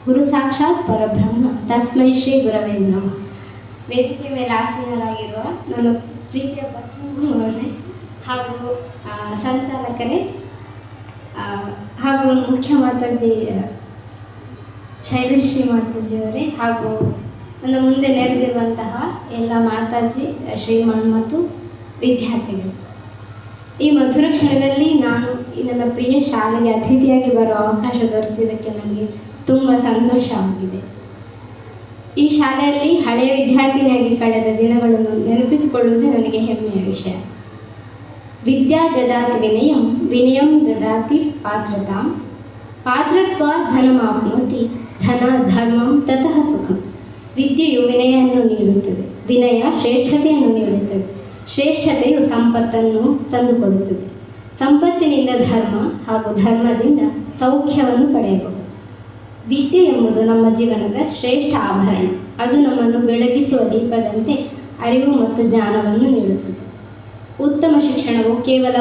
ಗುರು ಸಾಕ್ಷಾತ್ ಪರಬ್ರಹ್ಮ ತಸ್ಮೈ ಶ್ರೀ ಗುರವೇ ನಮಃ. ವೇದಿಕೆ ಮೇಲೆ ಆಸೀನರಾಗಿರುವ ನನ್ನ ಪ್ರೀತಿಯ ಪತ್ನಿ ಹಾಗೂ ಸಂಚಾಲಕರೇ ಹಾಗೂ ಮುಖ್ಯ ಮಾತಾಜಿ ಶೈಲಶ್ರೀ ಮಾತಾಜಿಯವರೇ ಹಾಗೂ ನನ್ನ ಮುಂದೆ ನೆರೆದಿರುವಂತಹ ಎಲ್ಲ ಮಾತಾಜಿ ಶ್ರೀಮಾನ್ ಮತ್ತು ವಿದ್ಯಾರ್ಥಿಗಳು, ಈ ಮಧುರ ಕ್ಷಣದಲ್ಲಿ ನಾನು ನನ್ನ ಪ್ರಿಯ ಶಾಲೆಗೆ ಅತಿಥಿಯಾಗಿ ಬರುವ ಅವಕಾಶ ದೊರೆತಿದ್ದಕ್ಕೆ ನನಗೆ ತುಂಬ ಸಂತೋಷವಾಗಿದೆ. ಈ ಶಾಲೆಯಲ್ಲಿ ಹಳೆಯ ವಿದ್ಯಾರ್ಥಿನಿಯಾಗಿ ಕಳೆದ ದಿನಗಳನ್ನು ನೆನಪಿಸಿಕೊಳ್ಳುವುದೇ ನನಗೆ ಹೆಮ್ಮೆಯ ವಿಷಯ. ವಿದ್ಯಾ ದದಾತಿ ವಿನಯಂ, ವಿನಯಂ ದದಾತಿ ಪಾತ್ರತಾಂ, ಪಾತ್ರತ್ವ ಧನಮಾಪ್ನೋತಿ, ಧನ ಧರ್ಮಂ ತತಃ ಸುಖಂ. ವಿದ್ಯೆಯು ವಿನಯವನ್ನು ನೀಡುತ್ತದೆ, ವಿನಯ ಶ್ರೇಷ್ಠತೆಯನ್ನು ನೀಡುತ್ತದೆ, ಶ್ರೇಷ್ಠತೆಯು ಸಂಪತ್ತನ್ನು ತಂದುಕೊಡುತ್ತದೆ, ಸಂಪತ್ತಿನಿಂದ ಧರ್ಮ ಹಾಗೂ ಧರ್ಮದಿಂದ ಸೌಖ್ಯವನ್ನು ಪಡೆಯಬಹುದು. ವಿದ್ಯೆ ಎಂಬುದು ನಮ್ಮ ಜೀವನದ ಶ್ರೇಷ್ಠ ಆಭರಣ. ಅದು ನಮ್ಮನ್ನು ಬೆಳಗಿಸುವ ದೀಪದಂತೆ ಅರಿವು ಮತ್ತು ಜ್ಞಾನವನ್ನು ನೀಡುತ್ತದೆ. ಉತ್ತಮ ಶಿಕ್ಷಣವು ಕೇವಲ